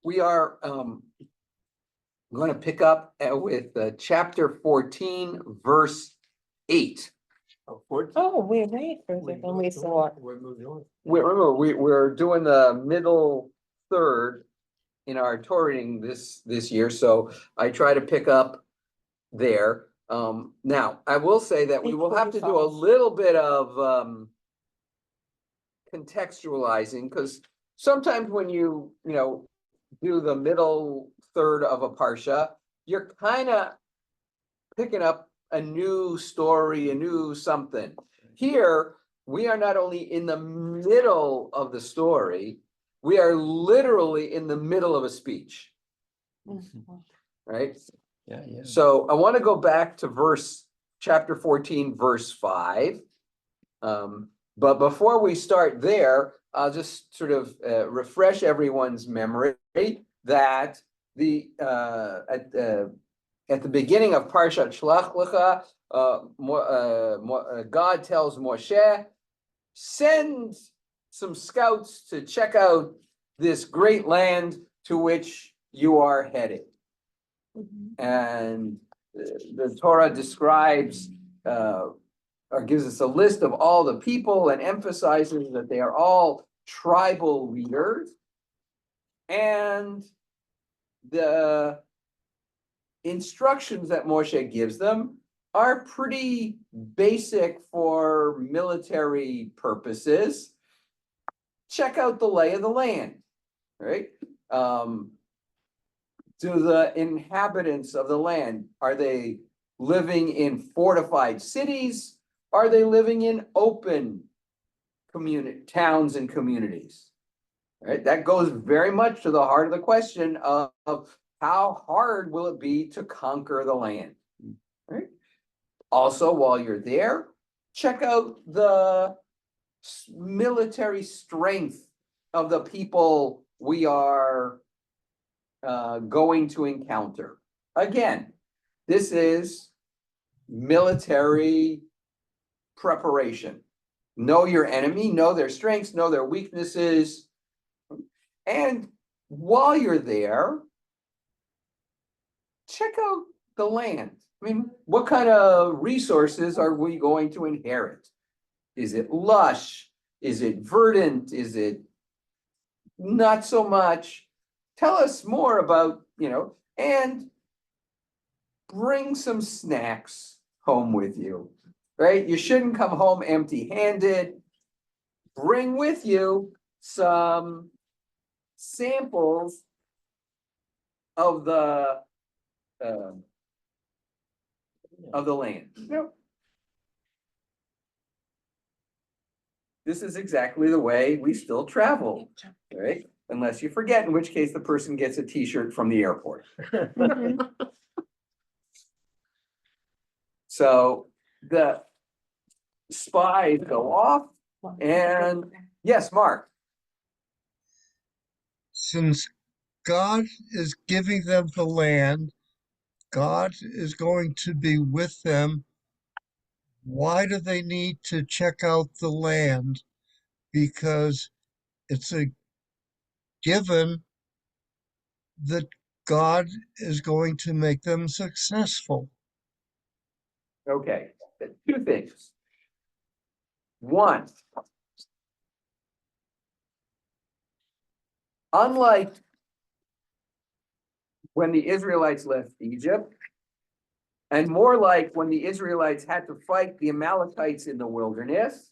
we are going to pick up with chapter 14, verse 8. Oh, we're way further than we thought. Remember, we're doing the middle third in our Torah reading this year, so I try to pick up there. Now, I will say that we will have to do a little bit of contextualizing, because sometimes when you do the middle third of a parsha, you're kind of picking up a new story, a new something. Here, we are not only in the middle of the story, we are literally in the middle of a speech, right? Yeah. So I want to go back to chapter 14, verse 5. But before we start there, I'll just sort of refresh everyone's memory that at the beginning of Parshat Shlach Lecha, God tells Moshe, send some scouts to check out this great land to which you are headed. And the Torah describes or gives us a list of all the people and emphasizes that they are all tribal leaders. And the instructions that Moshe gives them are pretty basic for military purposes. Check out the lay of the land, right? Do the inhabitants of the land, are they living in fortified cities? Are they living in open towns and communities? Right? That goes very much to the heart of the question of how hard will it be to conquer the land? Right? Also, while you're there, check out the military strength of the people we are going to encounter. Again, this is military preparation. Know your enemy, know their strengths, know their weaknesses. And while you're there, check out the land. I mean, what kind of resources are we going to inherit? Is it lush? Is it verdant? Is it not so much? Tell us more about, and bring some snacks home with you, right? You shouldn't come home empty-handed. Bring with you some samples of the land. This is exactly the way we still travel, right? Unless you forget, in which case the person gets a t-shirt from the airport. So the spies go off, and yes, Mark. Since God is giving them the land, God is going to be with them. Why do they need to check out the land? Because it's a given that God is going to make them successful. Okay, two things. One, unlike when the Israelites left Egypt, and more like when the Israelites had to fight the Amalekites in the wilderness,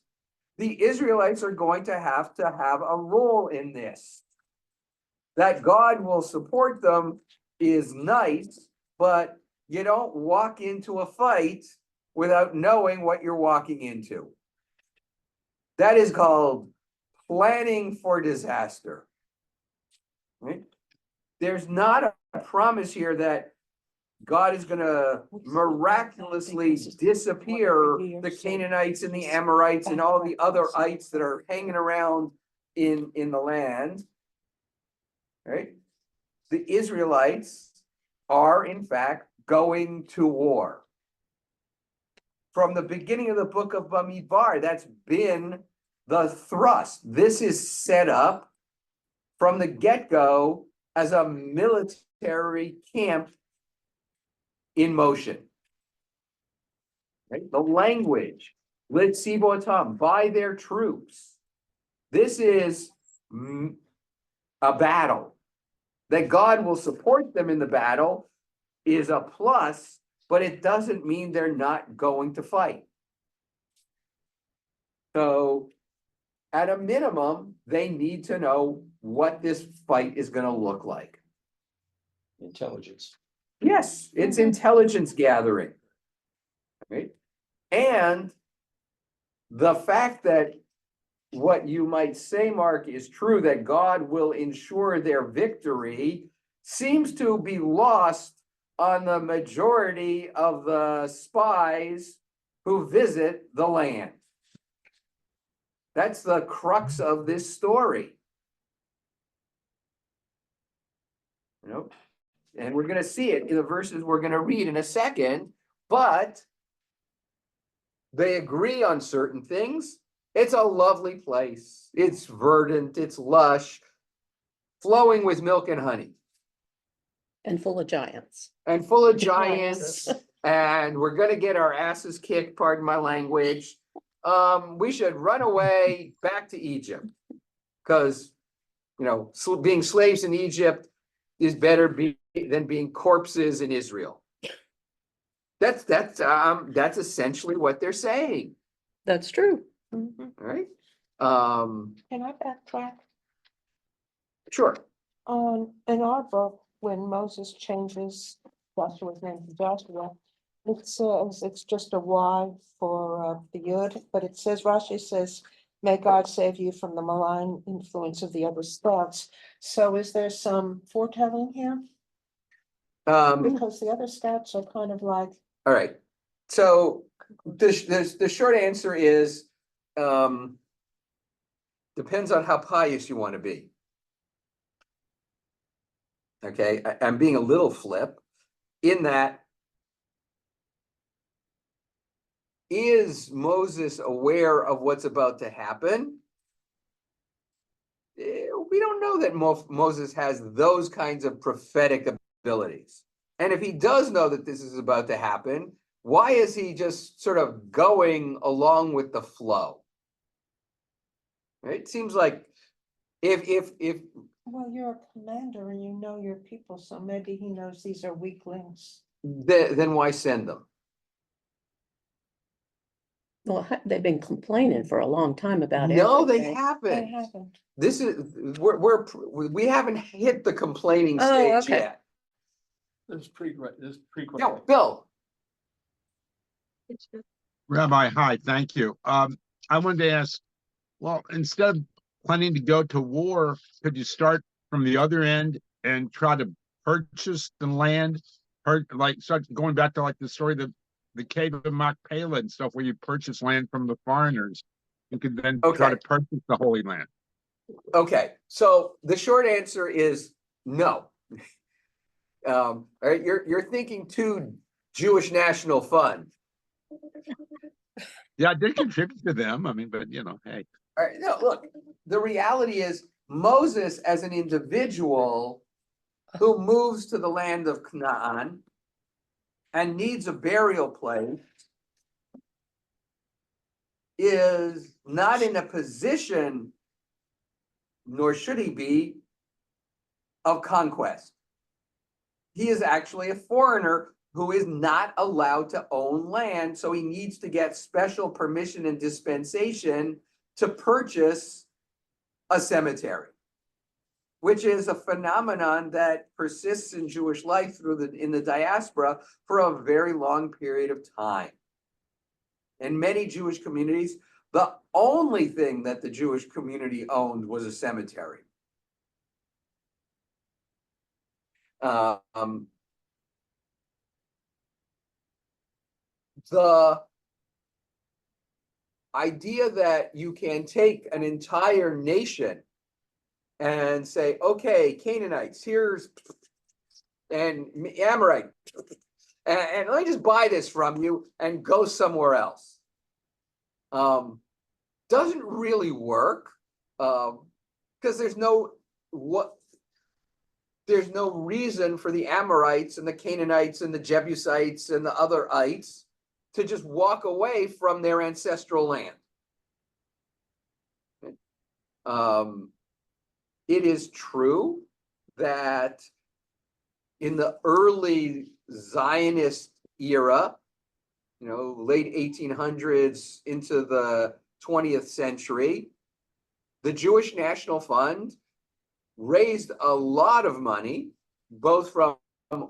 the Israelites are going to have a role in this. That God will support them is nice, but you don't walk into a fight without knowing what you're walking into. That is called planning for disaster. Right? There's not a promise here that God is going to miraculously disappear the Canaanites and the Amorites and all the other ites that are hanging around in the land. Right? The Israelites are, in fact, going to war. From the beginning of the book of Bamidbar, that's been the thrust. This is set up from the get-go as a military camp in motion. Right? The language, litzibotam, by their troops. This is a battle. That God will support them in the battle is a plus, but it doesn't mean they're not going to fight. So at a minimum, they need to know what this fight is going to look like. Intelligence. Yes, it's intelligence gathering. Right? And the fact that what you might say, Mark, is true, that God will ensure their victory, seems to be lost on the majority of the spies who visit the land. That's the crux of this story. You know, and we're going to see it in the verses we're going to read in a second, but they agree on certain things. It's a lovely place. It's verdant, it's lush, flowing with milk and honey. And full of giants. And full of giants, and we're gonna get our asses kicked, pardon my language. We should run away back to Egypt. Because, you know, being slaves in Egypt is better than being corpses in Israel. That's essentially what they're saying, That's true. right? Can I backtrack? Sure. In our book, when Moses changes Joshua's name to Joshua, it says it's just a Y for the Yud, but it says, Rashi says, may God save you from the malign influence of the other scouts. So is there some foretelling here? Because the other scouts are kind of like. All right. So the short answer is, depends on how pious you want to be. Okay, I'm being a little flip in that. Is Moses aware of what's about to happen? We don't know that Moses has those kinds of prophetic abilities. And if he does know that this is about to happen, why is he just sort of going along with the flow? Right? It seems like if Well, you're a commander and you know your people, so maybe he knows these are weaklings. then why send them? Well, they've been complaining for a long time about it. No, they They haven't. haven't. This is we haven't hit the complaining Oh, stage okay. yet. This pre. No, Bill. Rabbi, hi, thank you. I wanted to ask, well, instead of planning to go to war, could you start from the other end and try to purchase the land? Start going back to like the story of the cave of Machpelah and stuff, where you purchase land from the foreigners. You could then try to purchase the Holy Land. Okay, so the short answer is no. All right, you're thinking too Jewish National Fund. Yeah, I did contribute to them. I mean, but you know, hey. All right, no, look, the reality is Moses as an individual who moves to the land of Canaan and needs a burial place is not in a position, nor should he be, of conquest. He is actually a foreigner who is not allowed to own land, so he needs to get special permission and dispensation to purchase a cemetery, which is a phenomenon that persists in Jewish life in the diaspora for a very long period of time. In many Jewish communities, the only thing that the Jewish community owned was a cemetery. The idea that you can take an entire nation and say, okay, Canaanites, and Amorite, and let me just buy this from you and go somewhere else. Doesn't really work, because there's there's no reason for the Amorites and the Canaanites and the Jebusites and the other ites to just walk away from their ancestral land. It is true that in the early Zionist era, late 1800s into the 20th century, the Jewish National Fund raised a lot of money, both from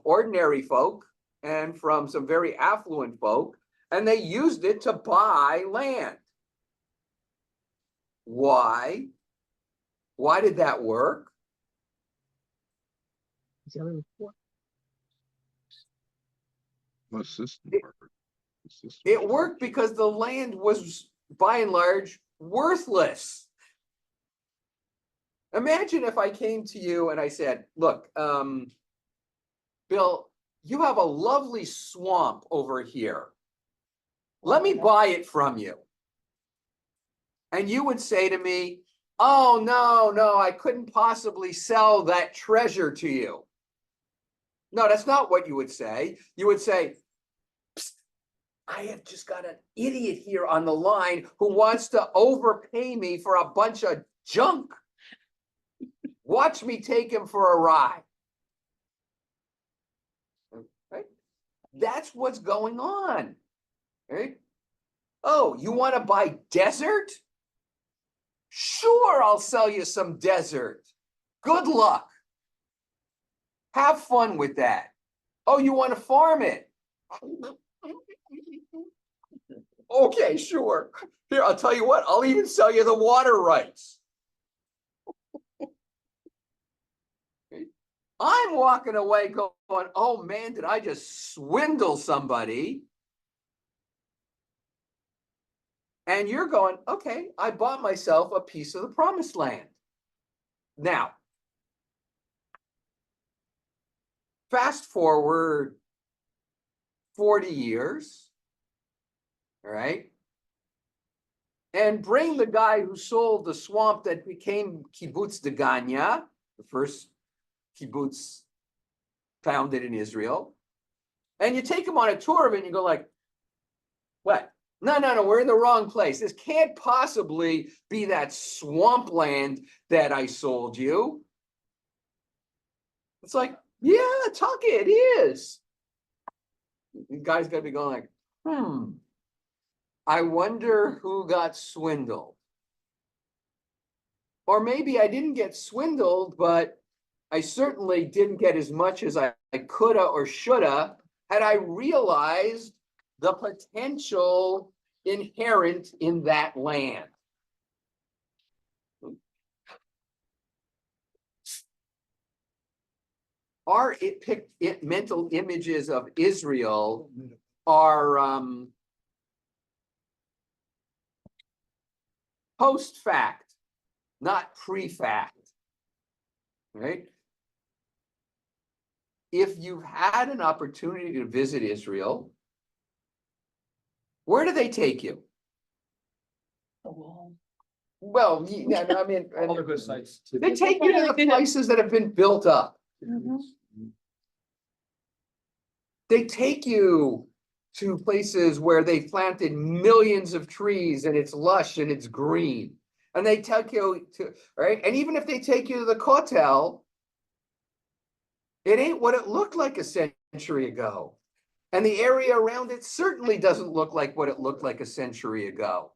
ordinary folk and from some very affluent folk, and they used it to buy land. Why? Why did that work? Well, system work. The system- It worked because the land was, by and large, worthless. Imagine if I came to you and I said, look, Bill, you have a lovely swamp over here. Let me buy it from you. And you would say to me, oh, no, I couldn't possibly sell that treasure to you. No, that's not what you would say. You would say, I have just got an idiot here on the line who wants to overpay me for a bunch of junk. Watch me take him for a ride. Right? That's what's going on. Right? Oh, you want to buy desert? Sure, I'll sell you some desert. Good luck. Have fun with that. Oh, you want to farm it? Okay, sure. Here, I'll tell you what, I'll even sell you the water rights. I'm walking away going, oh man, did I just swindle somebody? And you're going, okay, I bought myself a piece of the promised land. Now, fast forward 40 years, all right? And bring the guy who sold the swamp that became Kibbutz Degania, the first kibbutz founded in Israel. And you take him on a tour of it and you go like, what? No, we're in the wrong place. This can't possibly be that swampland that I sold you. It's like, yeah, Tuck, it is. The guy's got to be going like, I wonder who got swindled. Or maybe I didn't get swindled, but I certainly didn't get as much as I coulda or shoulda had I realized the potential inherent in that land. Our mental images of Israel are post-fact, not pre-fact, right? If you've had an opportunity to visit Israel, where do they take you? Well, yeah, I mean, All the good sites. they take you to the places that have been built up. They take you to places where they've planted millions of trees and it's lush and it's green. And they take you to, right? And even if they take you to the Kotel, it ain't what it looked like a century ago. And the area around it certainly doesn't look like what it looked like a century ago.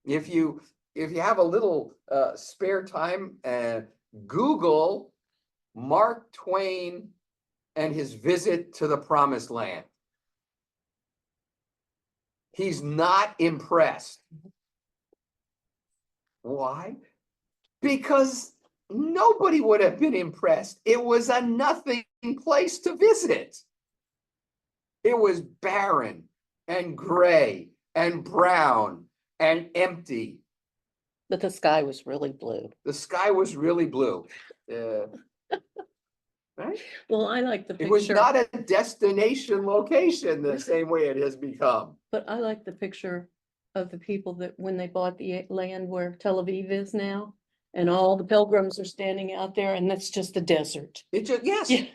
If you have a little spare time, Google Mark Twain and his visit to the Promised Land. He's not impressed. Why? Because nobody would have been impressed. It was a nothing place to visit. It was barren and gray and brown and empty. But the sky was really blue. The sky was really blue. Right? Well, I like the It was picture, not a destination location the same way it has become. but I like the picture of the people that when they bought the land where Tel Aviv is now, and all the pilgrims are standing out there and that's just the desert. It just, yes, Yeah.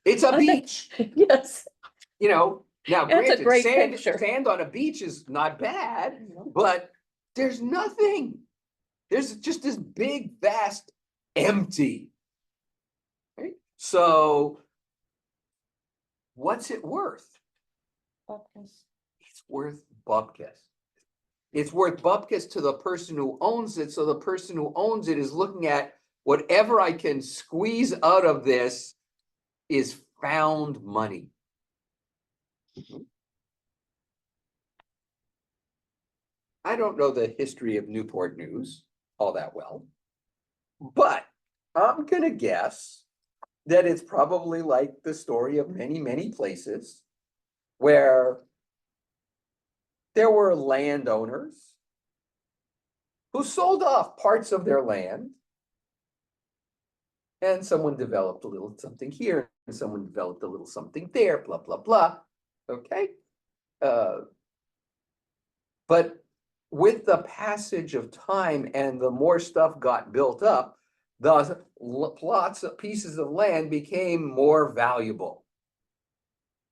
it's a I think- beach, Yes, you know, now That's a granted, great sand, picture. sand on a beach is not bad, but there's nothing. There's just this big, vast, empty. Right? So what's it worth? It's worth bupkis. It's worth bupkis to the person who owns it, so the person who owns it is looking at whatever I can squeeze out of this is found money. I don't know the history of Newport News all that well, but I'm gonna guess that it's probably like the story of many, many places where there were landowners who sold off parts of their land, and someone developed a little something here, and someone developed a little something there, blah, blah, blah, okay? But with the passage of time and the more stuff got built up, the plots of pieces of land became more valuable.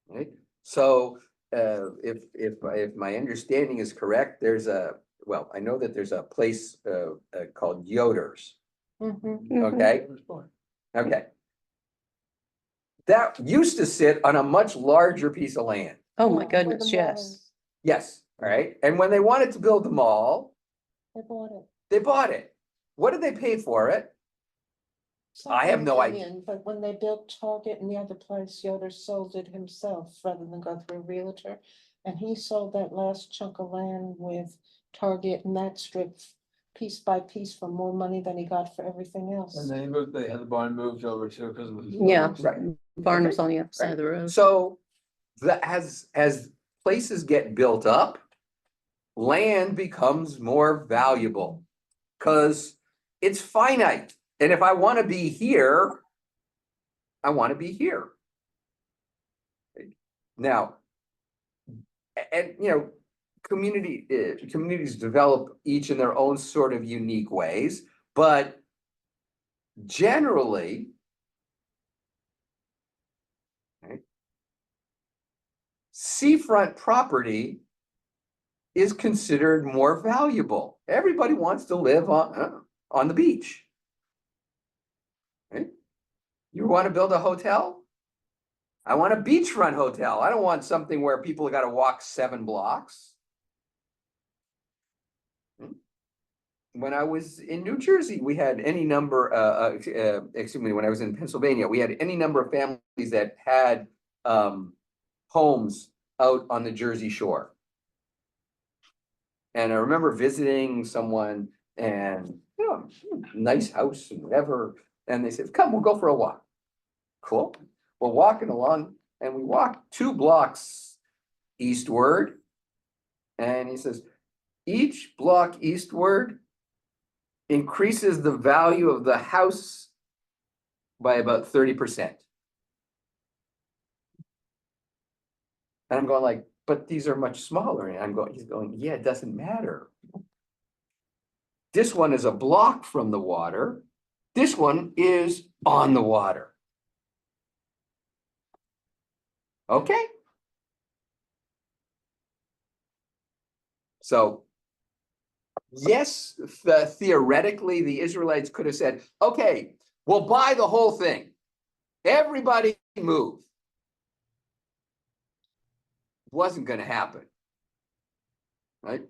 Right? So if my understanding is correct, there's well, I know that there's a place called Yoder's. Mhm. Okay, okay. That used to sit on a much larger piece of land. oh Yeah, my where goodness, the mall yes. is. Yes, all right. And when they wanted to build the mall, They bought it. they bought it. What did they pay for it? I have no Something idea. in, But when they built Target and the other place, Yoder sold it himself rather than go through a realtor. And he sold that last chunk of land with Target and that strip piece by piece for more money than he got for everything else. And then they had the barn moved over too because of. Yeah. Right. Barn Okay. was on the other side of the road. So as places get built up, land becomes more valuable because it's finite. And if I want to be here, I want to be here. Now, and you know, communities develop each in their own sort of unique ways, but generally, right, seafront property is considered more valuable. Everybody wants to live on the beach. Right? You want to build a hotel? I want a beachfront hotel. I don't want something where people got to walk 7 blocks. When I was in New Jersey, we had any number, excuse me, when I was in Pennsylvania, we had any number of families that had homes out on the Jersey Shore. And I remember visiting someone and, you know, nice house and whatever. And they said, come, we'll go for a walk. Cool. We're walking along and we walked 2 blocks eastward. And he says, each block eastward increases the value of the house by about 30%. And I'm going like, but these are much smaller. And he's going, yeah, it doesn't matter. This one is a block from the water. This one is on the water. Okay. So, yes, theoretically, the Israelites could have said, okay, we'll buy the whole thing. Everybody move. Wasn't going to happen. Right?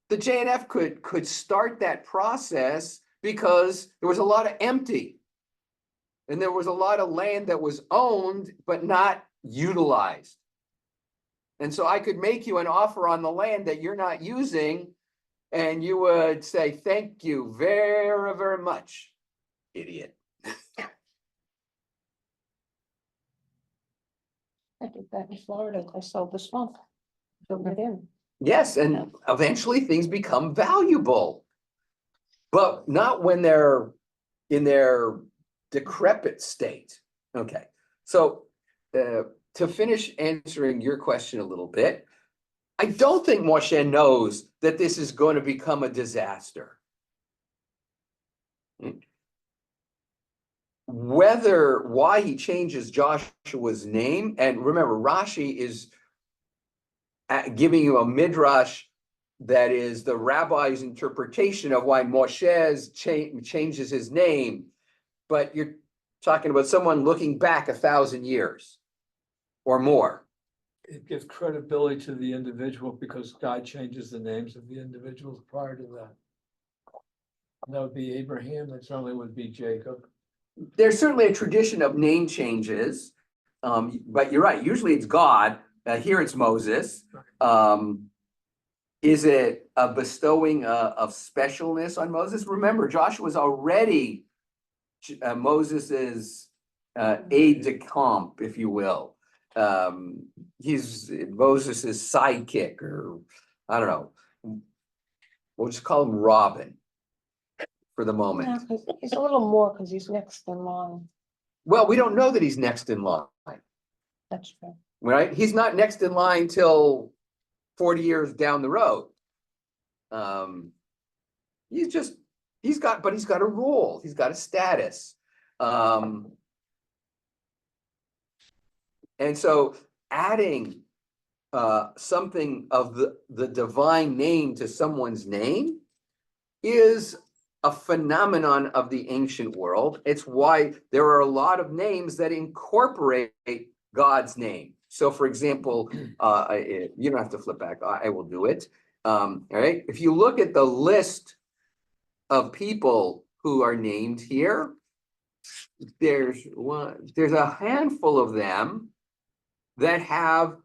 The JNF could start that process because there was a lot of empty. And there was a lot of land that was owned but not utilized. And so I could make you an offer on the land that you're not using, and you would say, thank you very, very much, idiot. I did that in Florida. I sold the swamp. Filled it in. Yes, and eventually things become valuable. But not when they're in their decrepit state. Okay, so to finish answering your question a little bit, I don't think Moshe knows that this is going to become a disaster. Why he changes Joshua's name, and remember, Rashi is giving you a midrash that is the rabbi's interpretation of why Moshe changes his name, but you're talking about someone looking back 1,000 years or more. It gives credibility to the individual because God changes the names of the individuals prior to that. And that would be Abraham, that certainly would be Jacob. There's certainly a tradition of name changes, but you're right, usually it's God, here it's Moses. Is it a bestowing of specialness on Moses? Remember, Joshua was already Moses's aide de camp, if you will. He's Moses's sidekick, or I don't know. We'll just call him Robin for the Yeah, moment. 'cause he's a little more because he's next in line. Well, we don't know that he's next in line, That's true. right? He's not next in line till 40 years down the road. He's got a role, he's got a status. And so adding something of the divine name to someone's name is a phenomenon of the ancient world. It's why there are a lot of names that incorporate God's name. So for example, you don't have to flip back, I will do it. All right, if you look at the list of people who are named here, there's a handful of them that have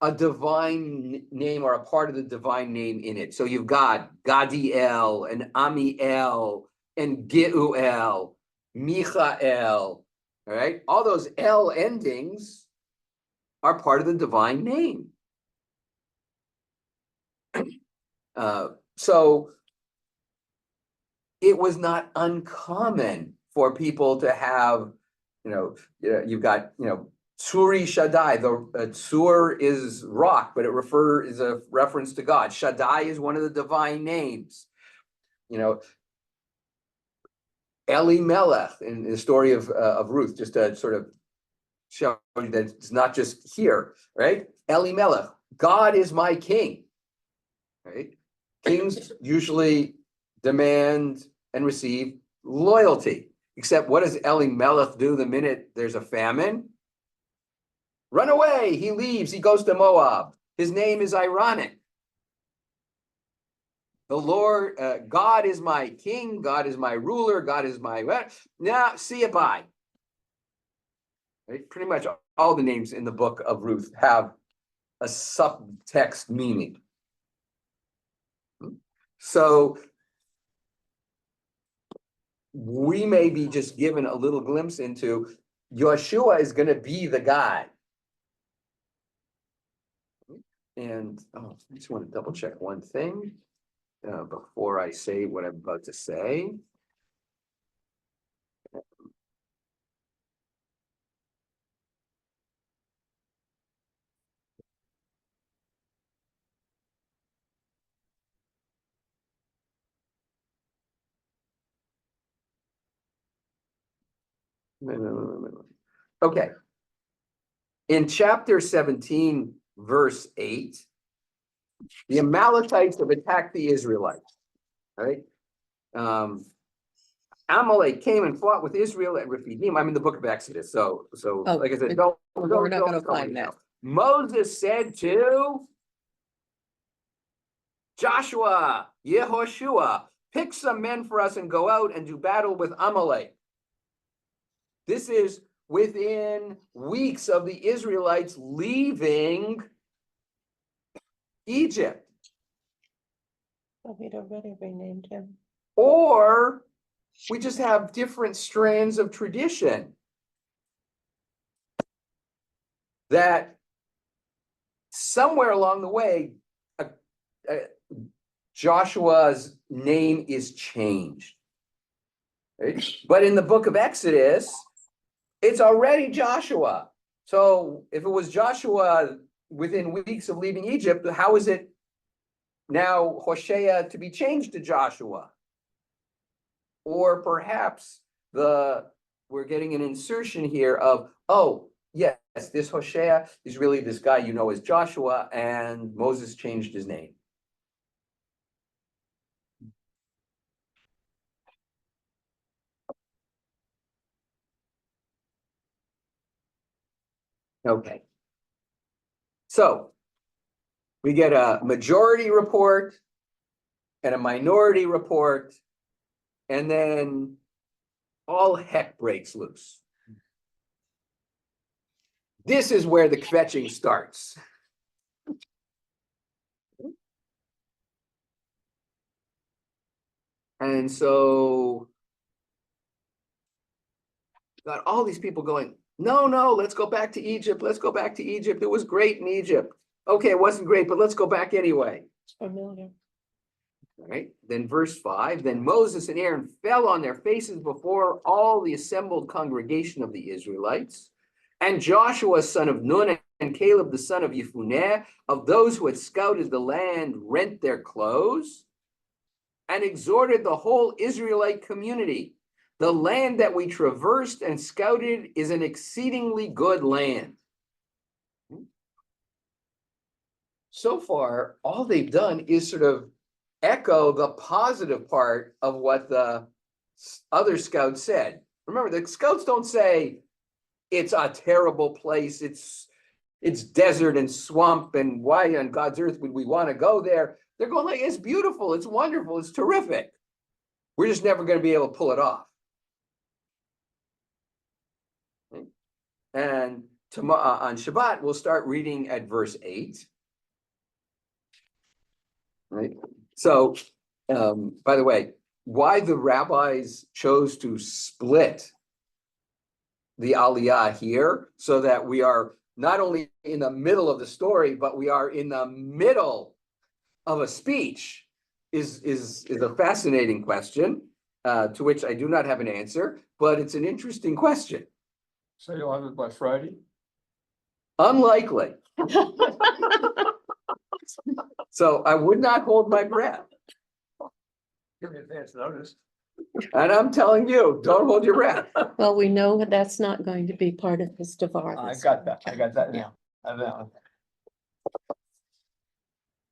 a divine name or a part of the divine name in it. So you've got Gadiel and Amiel and Geuel, Michael, all right? All those L endings are part of the divine name. So it was not uncommon for people to have, you've got, Tsuri Shaddai. The Tsur is rock, but it is a reference to God. Shaddai is one of the divine names. Elimelech in the story of Ruth, just to sort of show you that it's not just here, right? Elimelech, God is my king, right? Kings usually demand and receive loyalty, except what does Elimelech do the minute there's a famine? Run away, he leaves, he goes to Moab. His name is ironic. The Lord, God is my king, God is my ruler, God is my, now see you, bye. Right? Pretty much all the names in the book of Ruth have a subtext meaning. So we may be just given a little glimpse into Yeshua is going to be the guy. And I just want to double check one thing before I say what I'm about to say. Okay. In chapter 17, verse 8, the Amalekites have attacked the Israelites. Right? Amalek came and fought with Israel at Rephidim. I'm in the book of Exodus. So like I said, we're not gonna find that. Moses said to Joshua, Yehoshua, pick some men for us and go out and do battle with Amalek. This is within weeks of the Israelites leaving Egypt. So he'd already renamed him. Or we just have different strands of tradition that somewhere along the way, Joshua's name is changed. Right? But in the book of Exodus, it's already Joshua. So if it was Joshua within weeks of leaving Egypt, how is it now Hosea to be changed to Joshua? Or perhaps we're getting an insertion here of, oh, yes, this Hoshea is really this guy you know as Joshua, and Moses changed his name. Okay. So we get a majority report and a minority report, and then all heck breaks loose. This is where the kvetching starts. And so got all these people going, no, let's go back to Egypt. Let's go back to Egypt. It was great in Egypt. Okay, it wasn't great, but let's go back anyway. It's familiar. All right, then verse 5, then Moses and Aaron fell on their faces before all the assembled congregation of the Israelites. And Joshua, son of Nun, and Caleb, the son of Yefuneh, of those who had scouted the land, rent their clothes and exhorted the whole Israelite community. The land that we traversed and scouted is an exceedingly good land. So far, all they've done is sort of echo the positive part of what the other scouts said. Remember, the scouts don't say it's a terrible place, it's desert and swamp, and why on God's earth would we want to go there? They're going like, it's beautiful, it's wonderful, it's terrific. We're just never going to be able to pull it off. And tomorrow on Shabbat, we'll start reading at verse 8. Right. So, by the way, why the rabbis chose to split the Aliyah here, so that we are not only in the middle of the story, but we are in the middle of a speech, is a fascinating question, to which I do not have an answer, but it's an interesting question. So you'll have it by Friday? Unlikely. So I would not hold my breath. Give me advance notice. And I'm telling you, don't hold your breath. Well, we know that's not going to be part of his Devar. I got that now.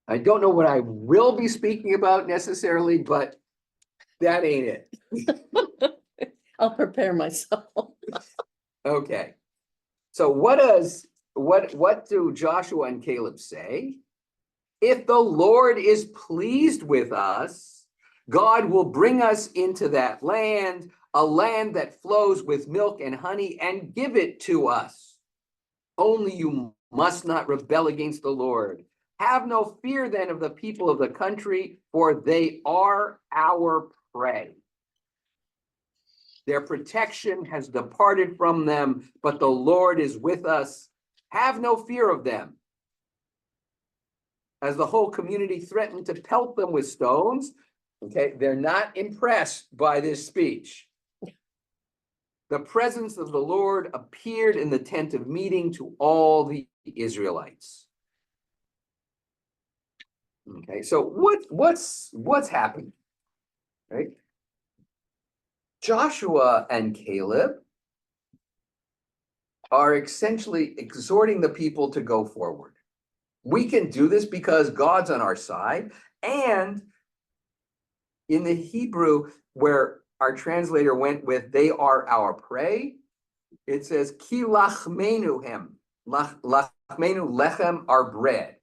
I don't know what I will be speaking about necessarily, but that ain't it. I'll prepare myself. Okay. So what do Joshua and Caleb say? If the Lord is pleased with us, God will bring us into that land, a land that flows with milk and honey, and give it to us. Only you must not rebel against the Lord. Have no fear then of the people of the country, for they are our prey. Their protection has departed from them, but the Lord is with us. Have no fear of them. As the whole community threatened to pelt them with stones, okay, they're not impressed by this speech. The presence of the Lord appeared in the tent of meeting to all the Israelites. Okay, so what's happened, right? Joshua and Caleb are essentially exhorting the people to go forward. We can do this because God's on our side. And in the Hebrew, where our translator went with, they are our prey, it says, ki lachmenu hem, lachmenu lechem, our bread.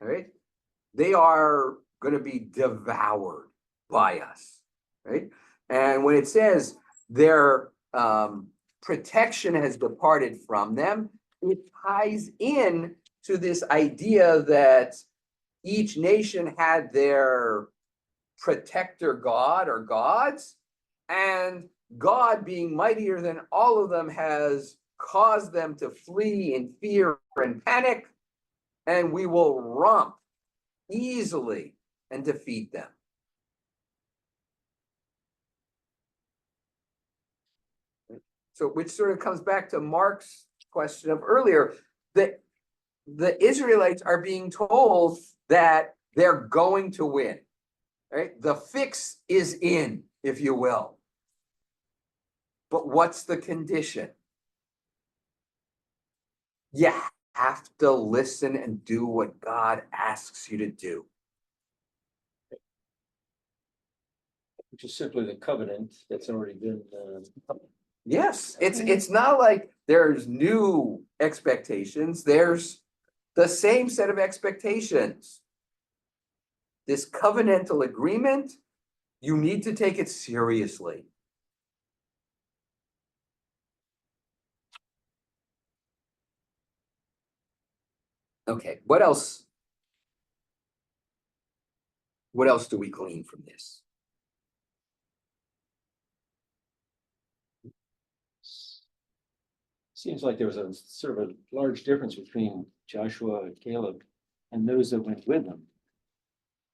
All right? They are going to be devoured by us, right? And when it says their protection has departed from them, it ties in to this idea that each nation had their protector god or gods, and God, being mightier than all of them, has caused them to flee in fear and panic, and we will romp easily and defeat them. So, which sort of comes back to Mark's question of earlier, that the Israelites are being told that they're going to win, right? The fix is in. if you will. But what's the condition? You have to listen and do what God asks you to do. Which is simply the covenant that's already been, Yes, it's not like there's new expectations, there's the same set of expectations. This covenantal agreement, you need to take it seriously. Okay, what else? What else do we glean from this? seems like there was a sort of a large difference between Joshua and Caleb and those that went with them.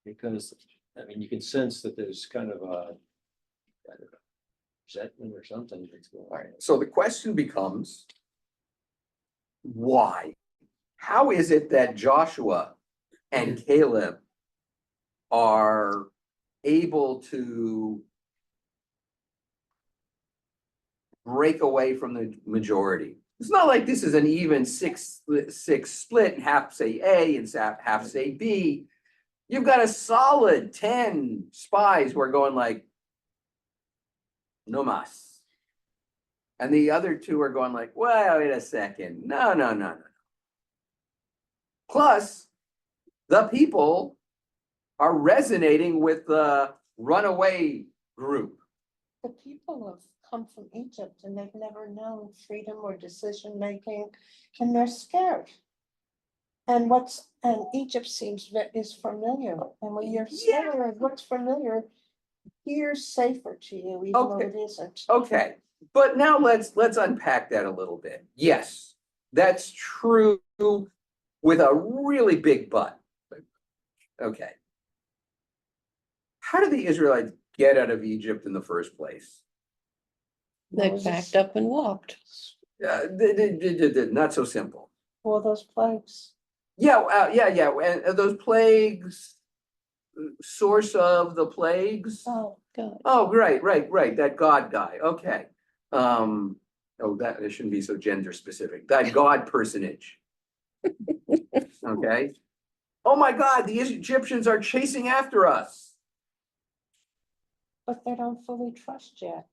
Because, I mean, you can sense that there's kind of a, I don't know, resentment or something that's going All on. right, so the question becomes, why? How is it that Joshua and Caleb are able to break away from the majority? It's not like this is an even six split, half say A and half say B. You've got a solid 10 spies who are going like, no mas. And the other two are going like, well, wait a second. No. Plus, the people are resonating with the runaway group. The people have come from Egypt and they've never known freedom or decision making, and they're scared. And Egypt is familiar, and when you're scared, what's familiar appears safer to you, even though Okay. it isn't. Okay, but now let's unpack that a little bit. Yes, that's true with a really big but. Okay. How did the Israelites get out of Egypt in the first place? They Moses, backed up and walked. Not so simple. all those plagues. Yeah, and those plagues, source of the plagues? Oh, God. Oh, right, that God guy, okay. Oh, that, it shouldn't be so gender specific, that God personage. Okay. Oh my God, the Egyptians are chasing after us. but they don't fully trust yet.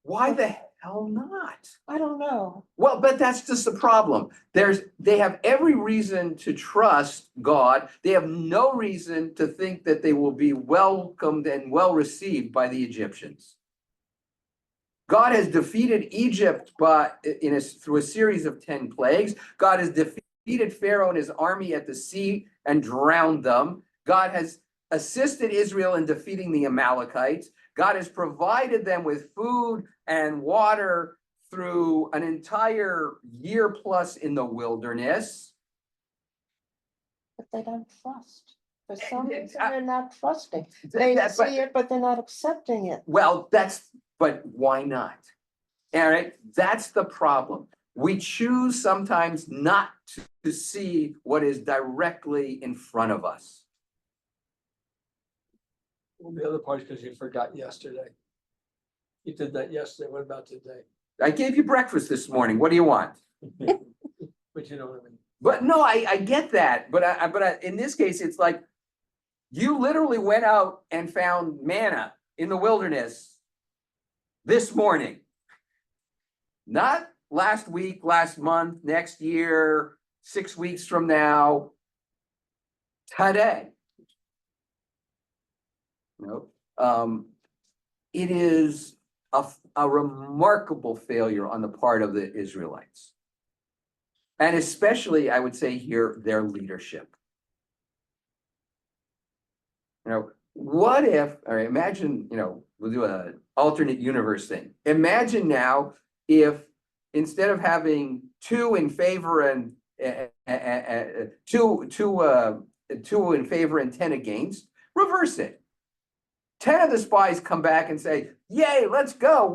Why the hell not? I don't know. Well, but that's just the problem. They have every reason to trust God. They have no reason to think that they will be welcomed and well received by the Egyptians. God has defeated Egypt through a series of 10 plagues. God has defeated Pharaoh and his army at the sea and drowned them. God has assisted Israel in defeating the Amalekites. God has provided them with food and water through an entire year plus in the wilderness. But they don't trust. For some Yeah, reason, they're not trusting. They But- see it, but they're not accepting it. Well, but why not? All right, that's the problem. We choose sometimes not to see what is directly in front of us. Well, the other part is because you forgot yesterday. You did that yesterday, what about today? I gave you breakfast this morning. What do you want? But you know what I mean? But no, I get that. But in this case, it's like you literally went out and found manna in the wilderness this morning. Not last week, last month, next year, 6 weeks from now. Today. No, it is a remarkable failure on the part of the Israelites. And especially, I would say here, their leadership. You know, what if, all right, imagine, we'll do an alternate universe thing. Imagine now if instead of having 2 in favor and 2 in favor and 10 against, reverse it. 10 of the spies come back and say, yay, let's go.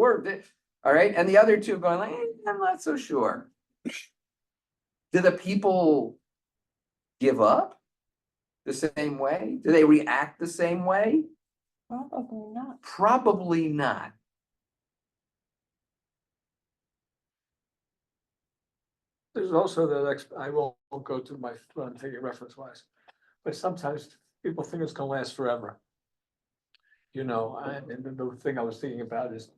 All right. And the other 2 going like, I'm not so sure. Do the people give up the same way? Do they react the same way? Probably not. Probably not. There's also that, I won't go to what I'm taking reference wise, but sometimes people think it's gonna last forever. You know, and the thing I was thinking about is,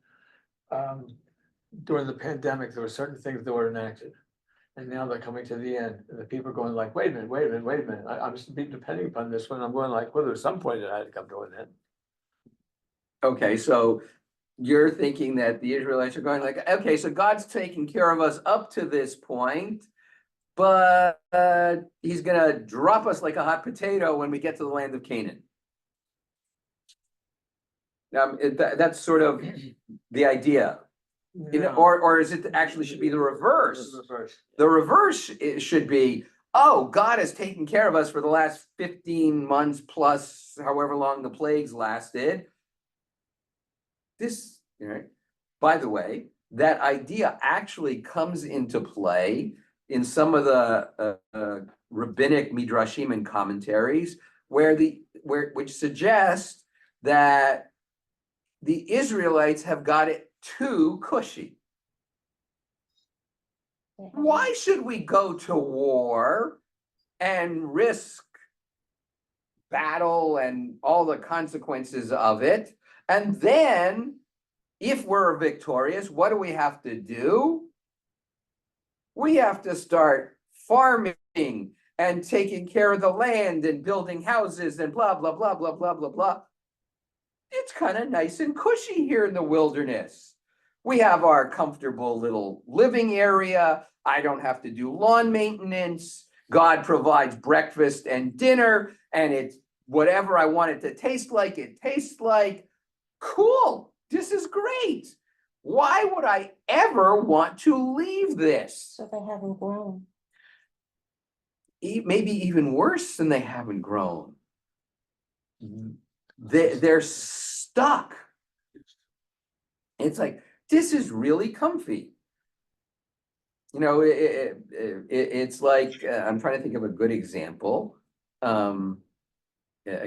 during the pandemic, there were certain things that were enacted. And now they're coming to the end, and the people are going like, wait a minute, wait a minute, wait a minute, I'm just depending upon this one, I'm going like, well, there's some point it had to come to an end. Okay, so you're thinking that the Israelites are going like, okay, so God's taking care of us up to this point, but he's gonna drop us like a hot potato when we get to the land of Canaan. That's sort of the idea, or is it actually should be the reverse? The reverse should be, oh, God has taken care of us for the last 15 months plus however long the plagues lasted. This, by the way, that idea actually comes into play in some of the rabbinic midrashim and commentaries, which suggest that the Israelites have got it too cushy. Why should we go to war and risk battle and all the consequences of it? And then, if we're victorious, what do we have to do? We have to start farming and taking care of the land and building houses and blah, blah, blah, blah, blah, blah, blah. It's kind of nice and cushy here in the wilderness. We have our comfortable little living area. I don't have to do lawn maintenance. God provides breakfast and dinner, and it's whatever I want it to taste like, it tastes like. Cool, this is great. Why would I ever want to leave this? So they haven't grown. Maybe even worse than they haven't grown. They're stuck. It's like, this is really comfy. It's like, I'm trying to think of a good example. A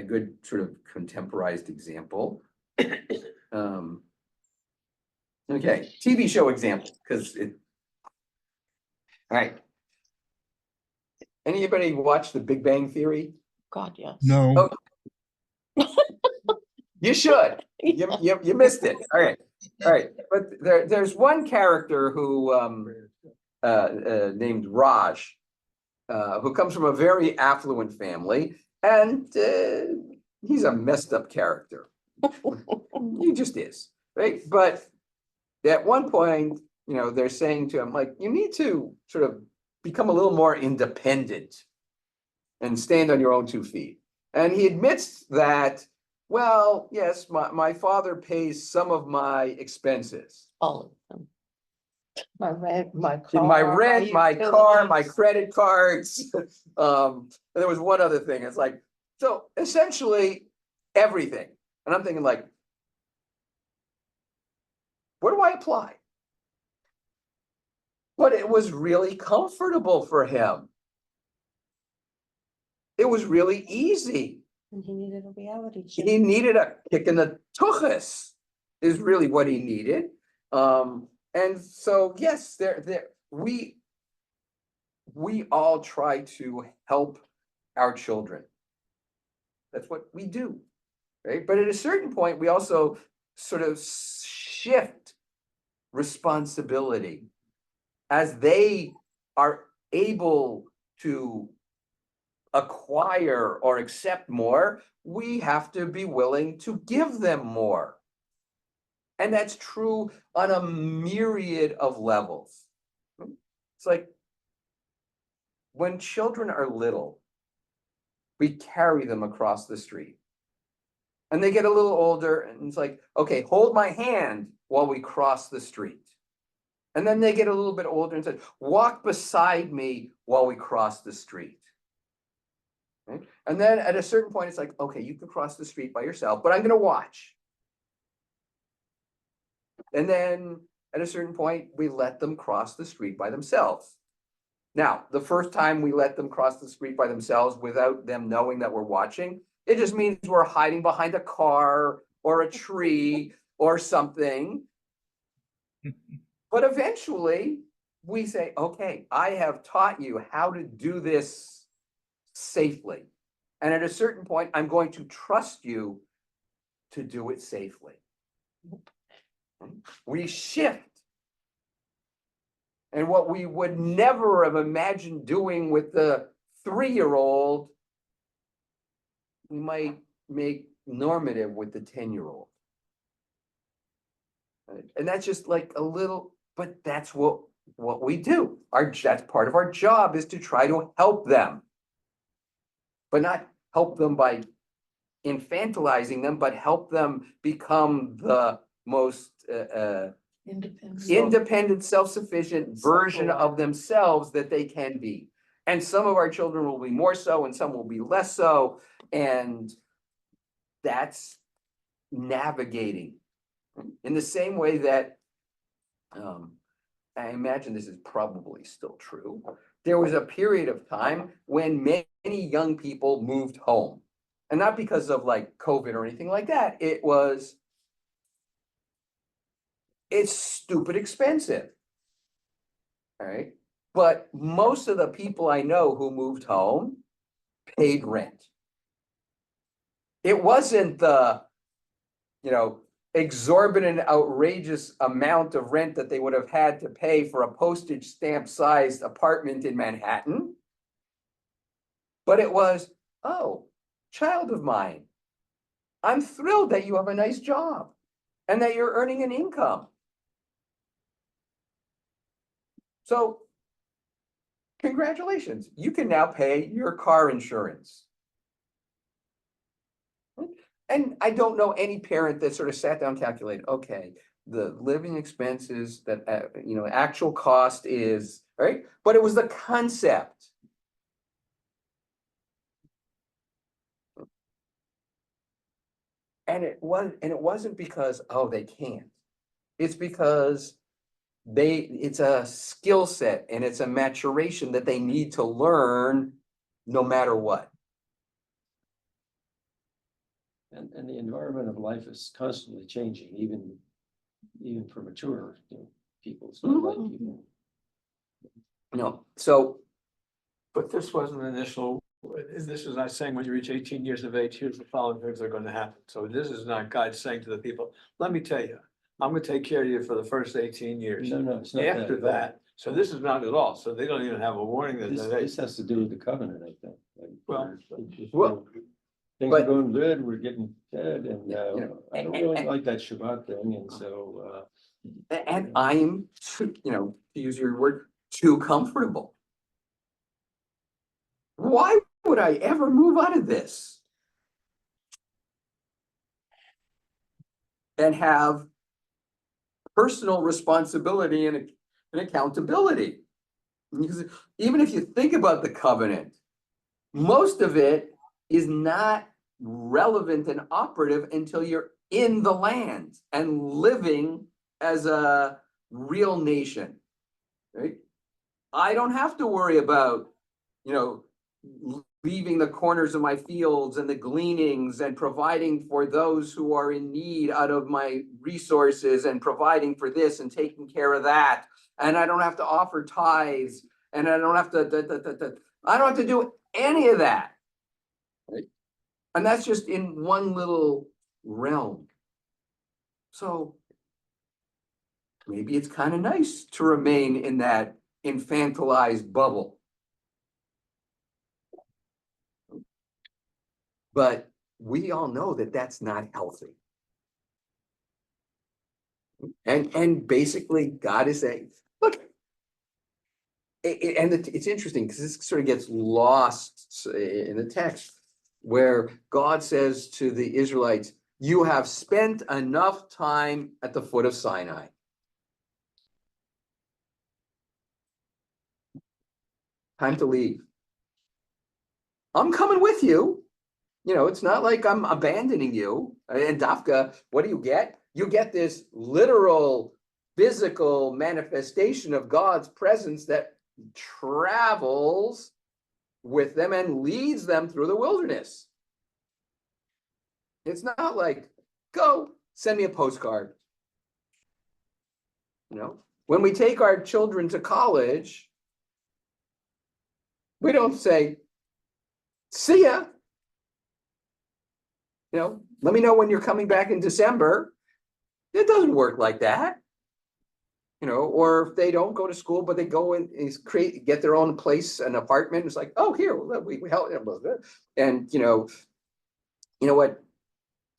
good sort of contemporized example. Okay, TV show example, because all right. Anybody watch The Big Bang Theory? God, yes. No, You should. You missed it. All right. But there's one character who named Raj, who comes from a very affluent family, and he's a messed up character. He just is, right? But at one point, they're saying to him, like, you need to sort of become a little more independent and stand on your own 2 feet. And he admits that, well, yes, my father pays some of my expenses. All of them. My rent, my car. My rent, my car, my utilities. credit cards. And there was one other thing. It's like, so essentially everything. And I'm thinking like, where do I apply? But it was really comfortable for him. It was really easy. And he needed a reality check. He needed a kick in the tuchus, is really what he needed. And so, yes, we all try to help our children. That's what we do, right? But at a certain point, we also sort of shift responsibility as they are able to acquire or accept more. We have to be willing to give them more. And that's true on a myriad of levels. It's like when children are little, we carry them across the street. And they get a little older and it's like, okay, hold my hand while we cross the street. And then they get a little bit older and say, walk beside me while we cross the street. Right? And then at a certain point, it's like, okay, you can cross the street by yourself, but I'm going to watch. And then at a certain point, we let them cross the street by themselves. Now, the first time we let them cross the street by themselves without them knowing that we're watching, it just means we're hiding behind a car or a tree or something. But eventually we say, okay, I have taught you how to do this safely. And at a certain point, I'm going to trust you to do it safely. We shift. And what we would never have imagined doing with the 3-year-old, we might make normative with the 10-year-old. And that's just like a little, but that's what we do. That's part of our job, is to try to help them. But not help them by infantilizing them, but help them become the most independent, self-sufficient version of themselves that they can be. And some of our children will be more so and some will be less so. And that's navigating in the same way that I imagine this is probably still true. There was a period of time when many young people moved home, and not because of like COVID or anything like that. It's stupid expensive. All right. But most of the people I know who moved home paid rent. It wasn't the, exorbitant, outrageous amount of rent that they would have had to pay for a postage stamp sized apartment in Manhattan. But it was, oh, child of mine, I'm thrilled that you have a nice job and that you're earning an income. So congratulations, you can now pay your car insurance. And I don't know any parent that sort of sat down and calculated, okay, the living expenses that, actual cost is, right? But it was the concept. And it wasn't because, oh, they can't. It's because it's a skill set and it's a maturation that they need to learn no matter what. And the environment of life is constantly changing, even for mature, people, it's not like people. So, But this wasn't initial, this is not saying when you reach 18 years of age, here's the following things that are gonna happen. So this is not God saying to the people, let me tell you, I'm gonna take care of you for the first 18 years. No, it's not After that. that, so this is not at all, so they don't even have a warning that, This has to do with the covenant, I think. Like, Well, things but- are going good, we're getting fed, and I don't really and- like that Shabbat thing, and so and I'm, to use your word, too comfortable. Why would I ever move out of this? And have personal responsibility and accountability. Because even if you think about the covenant, most of it is not relevant and operative until you're in the land and living as a real nation, right? I don't have to worry about, leaving the corners of my fields and the gleanings and providing for those who are in need out of my resources and providing for this and taking care of that. And I don't have to offer tithes and I don't have to do any of that. Right? And that's just in one little realm. So maybe it's kind of nice to remain in that infantilized bubble. But we all know that that's not healthy. And basically God is saying, look, it's interesting because this sort of gets lost in the text where God says to the Israelites, you have spent enough time at the foot of Sinai. Time to leave. I'm coming with you. It's not like I'm abandoning you. And Dafka, what do you get? You get this literal, physical manifestation of God's presence that travels with them and leads them through the wilderness. It's not like go send me a postcard. You know, when we take our children to college, we don't say, see ya. You know, let me know when you're coming back in December. It doesn't work like that. You know, or if they don't go to school, but they go and get their own place, an apartment. It's like, oh, here, we help them with it. And you know what,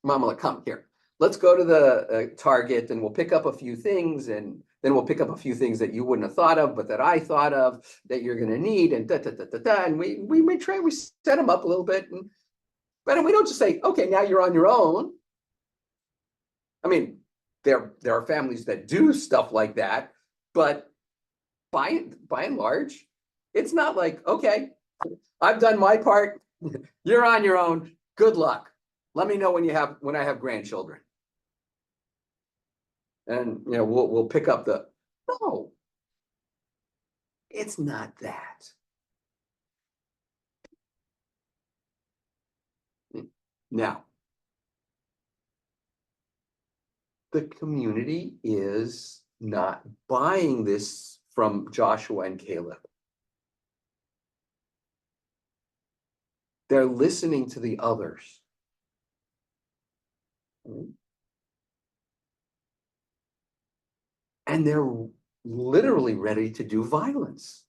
Mama, come here. Let's go to the Target and we'll pick up a few things, and then we'll pick up a few things that you wouldn't have thought of, but that I thought of that you're going to need, and and we set them up a little bit, but we don't just say, okay, now you're on your own. I mean, there are families that do stuff like that, but by and large, it's not like, okay, I've done my part, you're on your own, good luck. Let me know when I have grandchildren. And you know, we'll pick up no, it's not that. Now, the community is not buying this from Joshua and Caleb. They're listening to the others. And they're literally ready to do violence.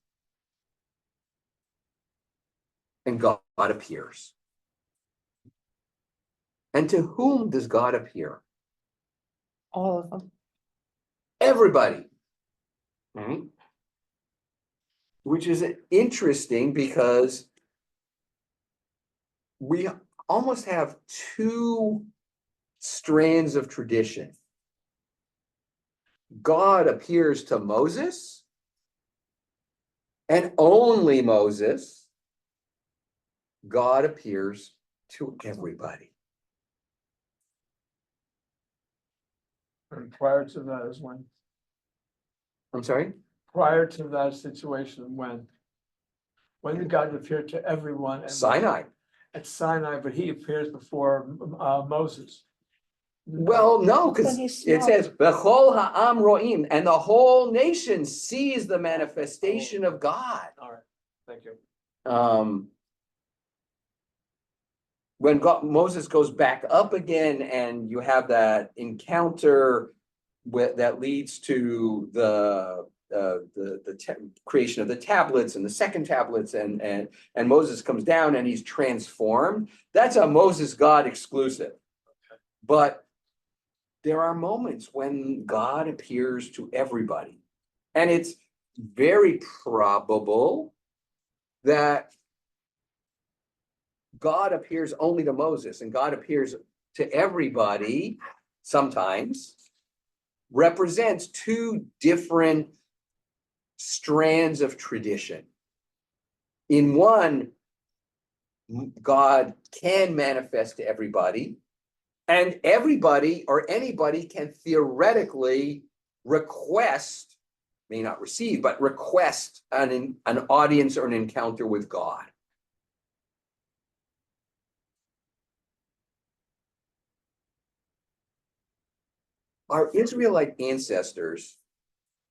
And God appears. And to whom does God appear? All of them. Everybody. Which is interesting because we almost have two strands of tradition. God appears to Moses and only Moses. God appears to everybody. And prior to that is when, I'm sorry? prior to that situation, when did God appear to everyone? Sinai. At Sinai, but he appears before Moses. Well, no, because Then he's it not- says, B'chol ha'am ro'im, and the whole nation sees the manifestation of God. All right, thank you. When Moses goes back up again and you have that encounter that leads to the creation of the tablets and the second tablets, and Moses comes down and he's transformed, that's a Moses God exclusive. But there are moments when God appears to everybody. And it's very probable that God appears only to Moses and God appears to everybody sometimes, represents two different strands of tradition. In one, God can manifest to everybody, and everybody or anybody can theoretically request, may not receive, but request an audience or an encounter with God. Our Israelite ancestors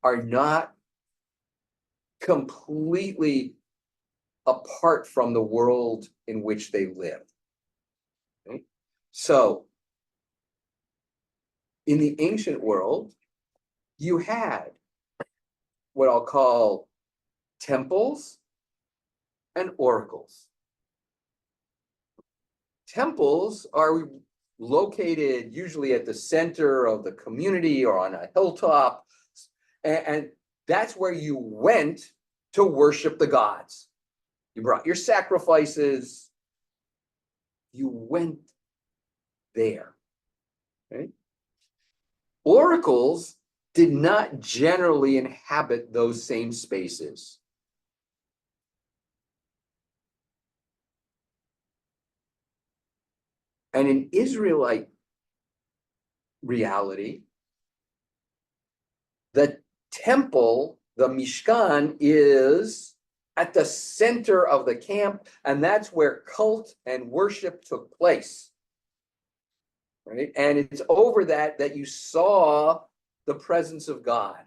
are not completely apart from the world in which they lived. Okay? So, in the ancient world, you had what I'll call temples and oracles. Temples are located usually at the center of the community or on a hilltop, and that's where you went to worship the gods. You brought your sacrifices, you went there. Okay? Oracles did not generally inhabit those same spaces. And in Israelite reality, the temple, the Mishkan, is at the center of the camp, and that's where cult and worship took place. right? And it's over that you saw the presence of God.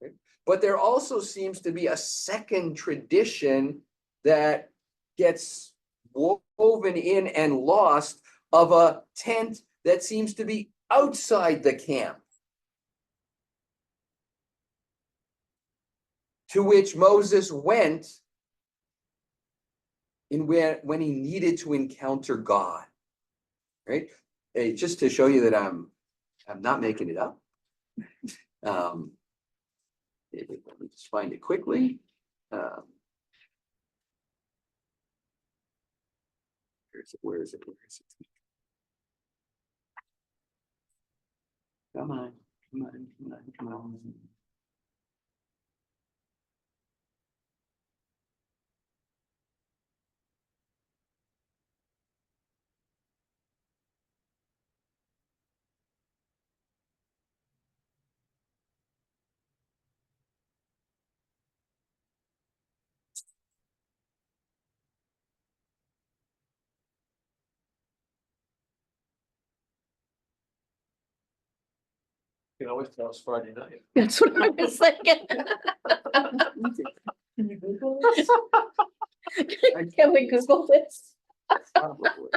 Right? But there also seems to be a second tradition that gets woven in and lost of a tent that seems to be outside the camp, to which Moses went when he needed to encounter God. Right? Just to show you that I'm not making it up. Let me just find it quickly. Where is it? Come on. You can always tell it's Friday night. That's what I was thinking. Can you Google this? Can we Google this? Probably.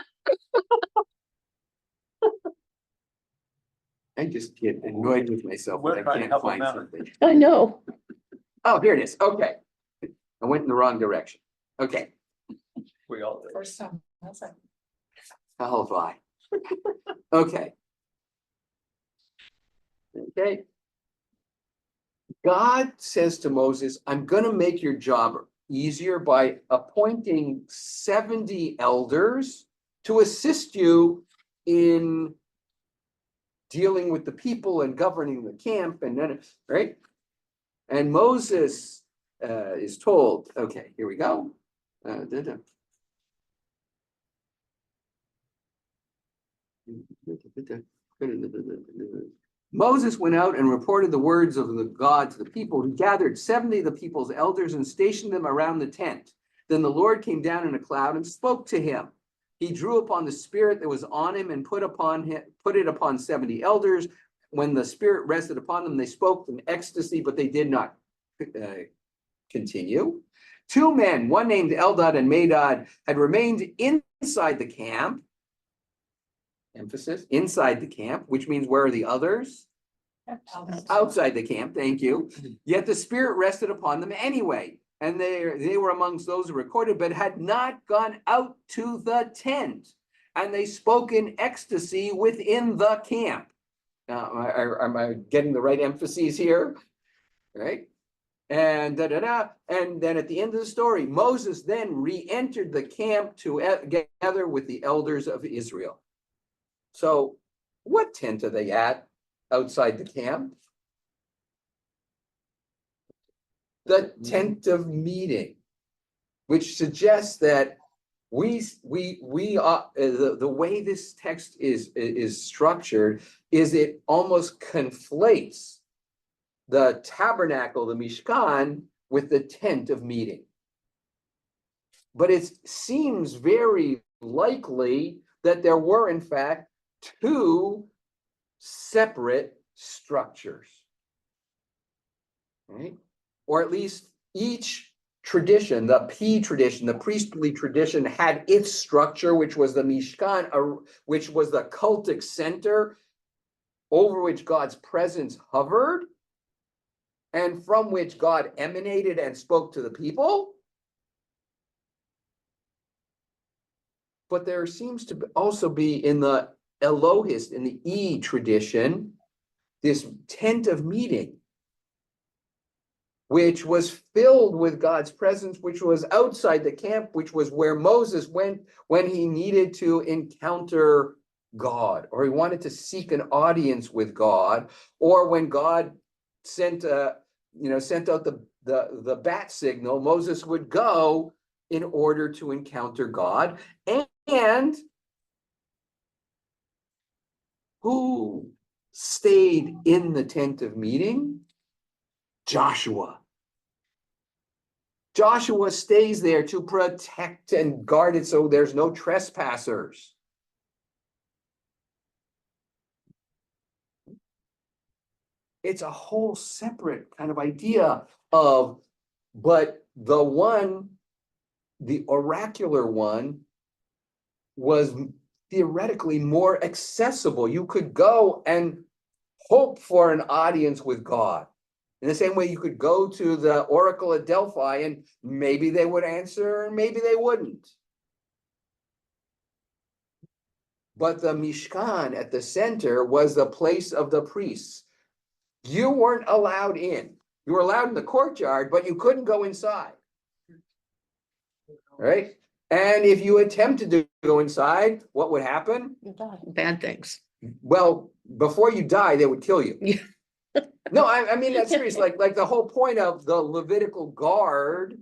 I just get annoyed with myself We're when I trying to can't help 'em find out. something. I know. Oh, here it is. Okay. I went in the wrong direction. Okay. We all do. First time. How have I? Okay. Okay. God says to Moses, I'm going to make your job easier by appointing 70 elders to assist you in dealing with the people and governing the camp, and then, right? And Moses is told, okay, here we go. Moses went out and reported the words of the God to the people. He gathered 70 of the people's elders and stationed them around the tent. Then the Lord came down in a cloud and spoke to him. He drew upon the spirit that was on him and put it upon 70 elders. When the spirit rested upon them, they spoke in ecstasy, but they did not continue. 2 men, one named Eldad and Medad, had remained inside the camp. Emphasis, inside the camp, which means where are the others? Outside the camp, thank you. Yet the spirit rested upon them anyway. And they were amongst those who recorded, but had not gone out to the tent. And they spoke in ecstasy within the camp. Am I getting the right emphases here? Right? And And then at the end of the story, Moses then re-entered the camp together with the elders of Israel. So what tent are they at outside the camp? The tent of meeting, which suggests that the way this text is structured is it almost conflates the tabernacle, the Mishkan, with the tent of meeting. But it seems very likely that there were, in fact, 2 separate structures, right? Or at least each tradition, the tradition, the priestly tradition, had its structure, which was the Mishkan, which was the cultic center over which God's presence hovered, and from which God emanated and spoke to the people. But there seems to also be in the Elohist, in the E tradition, this tent of meeting, which was filled with God's presence, which was outside the camp, which was where Moses went when he needed to encounter God, or he wanted to seek an audience with God, or when God sent out the bat signal, Moses would go in order to encounter God. And who stayed in the tent of meeting? Joshua. Joshua stays there to protect and guard it so there's no trespassers. it's a whole separate kind of idea of, but the oracular one was theoretically more accessible. You could go and hope for an audience with God. In the same way you could go to the Oracle at Delphi and maybe they would answer and maybe they wouldn't. But the Mishkan at the center was the place of the priests. You weren't allowed in. You were allowed in the courtyard, but you couldn't go inside. Right? And if you attempted to go inside, what would happen? You die. Bad things. Well, before you die, they would kill you. Yeah. No, I mean, that's serious. Like the whole point of the Levitical guard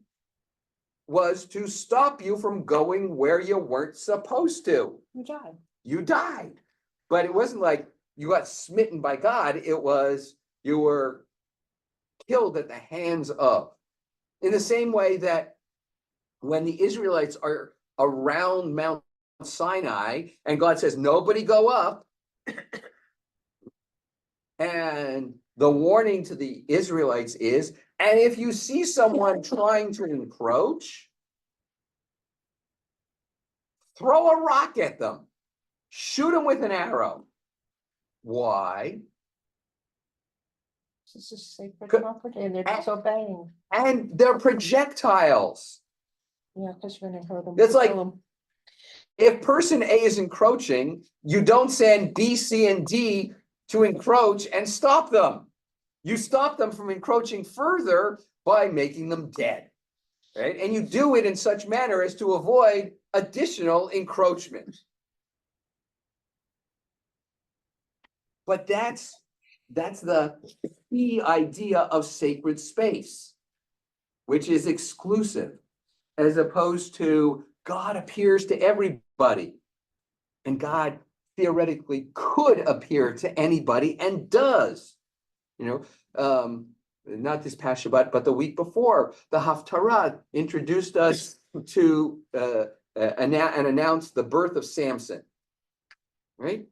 was to stop you from going where you weren't supposed to. You die. You died. But it wasn't like you got smitten by God. It was you were killed at the hands of. In the same way that when the Israelites are around Mount Sinai and God says, nobody go up. And the warning to the Israelites is, and if you see someone trying to encroach, throw a rock at them, shoot them with an arrow. Why? This is sacred Could- property and they're disobeying. And they're projectiles. Yeah, because you're gonna hurt them. It's like, if person A is encroaching, you don't send B, C, and D to encroach and stop them. You stop them from encroaching further by making them dead, right? And you do it in such manner as to avoid additional encroachment. But that's the key idea of sacred space, which is exclusive, as opposed to God appears to everybody. And God theoretically could appear to anybody and does. Not this past Shabbat, but the week before, the Haftarah introduced us to and announced the birth of Samson, right?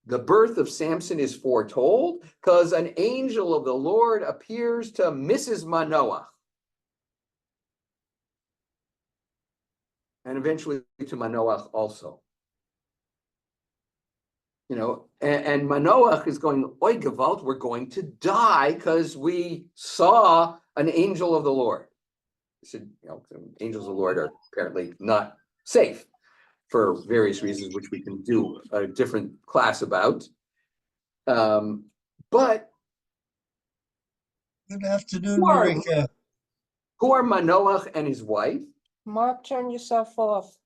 The birth of Samson is foretold because an angel of the Lord appears to Mrs. Manoah. And eventually to Manoah also. And Manoah is going, Oi Gewalt, we're going to die because we saw an angel of the Lord. I said, angels of the Lord are apparently not safe for various reasons, which we can do a different class about. But Good afternoon, who are, Eureka. who are Manoah and his wife? Mark, turn yourself off.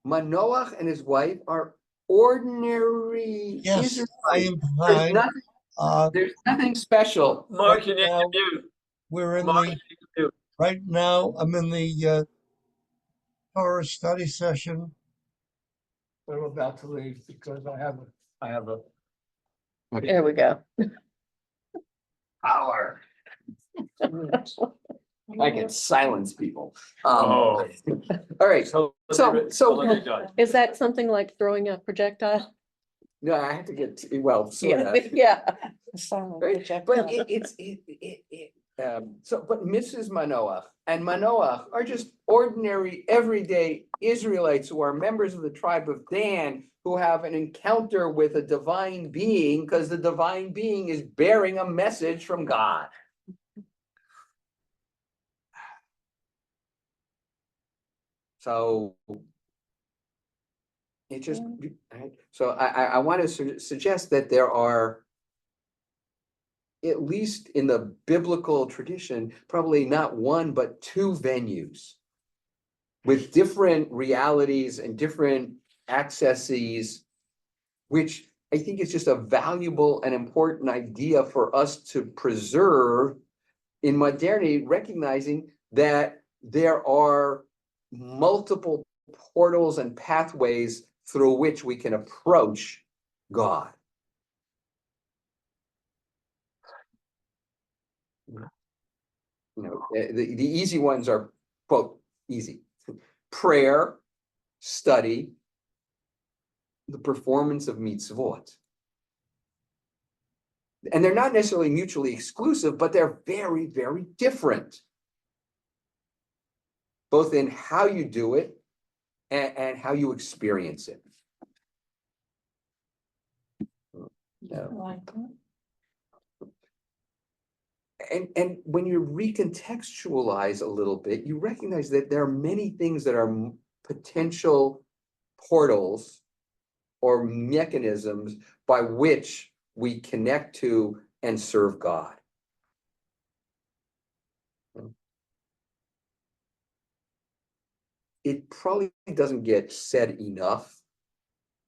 Manoah and his wife are ordinary Yes, I Israelites. am There's behind. nothing, there's nothing special. Mark, you need now, to mute. We're in Mark, the, you need to mute. right now, I'm in the Torah study session. We're about to leave because I have a. There we go. Power. I can silence people. Oh. All right, So. So- let me go. Is that something like throwing a projectile? no, I have to get, well, sort Yeah, of. yeah. The silent Right, projectile. but but Mrs. Manoah and Manoah are just ordinary, everyday Israelites who are members of the tribe of Dan, who have an encounter with a divine being because the divine being is bearing a message from God. So it just, right? So I want to suggest that there are, at least in the biblical tradition, probably not one, but two venues with different realities and different accesses, which I think is just a valuable and important idea for us to preserve in modernity, recognizing that there are multiple portals and pathways through which we can approach God. The easy ones are, quote, easy. Prayer, study, the performance of mitzvot. And they're not necessarily mutually exclusive, but they're very, very different. Both in how you do it and how you experience it. Yeah. And when you recontextualize a little bit, you recognize that there are many things that are potential portals or mechanisms by which we connect to and serve God. It probably doesn't get said enough.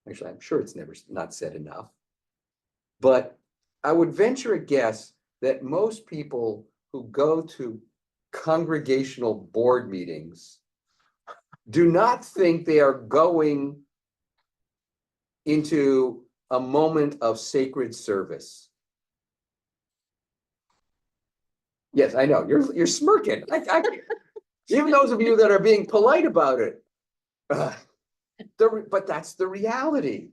Actually, I'm sure it's never not said enough. But I would venture a guess that most people who go to congregational board meetings do not think they are going into a moment of sacred service. Yes, I know, you're smirking. Even those of you that are being polite about it. But that's the reality.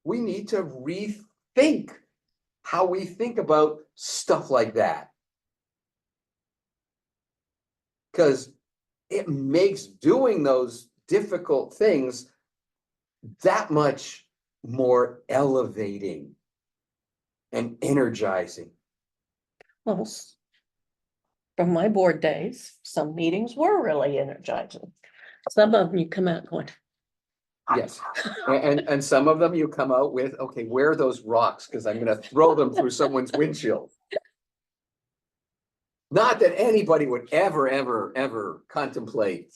We need to rethink how we think about stuff like that. Because it makes doing those difficult things that much more elevating and energizing. Well, from my board days, some meetings were really energizing. Some of them you come out going, Yes, and some of them you come out with, okay, where are those rocks? Because I'm gonna throw them through someone's windshield. Not that anybody would ever contemplate,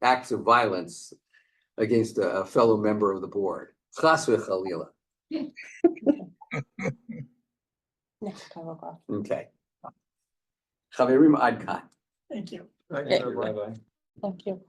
acts of violence against a fellow member of the board. Chas v'chalila. Next paragraph. Okay. Chaverim ad kan. thank you. Thank Yeah. you, everyone. Bye-bye. Thank you.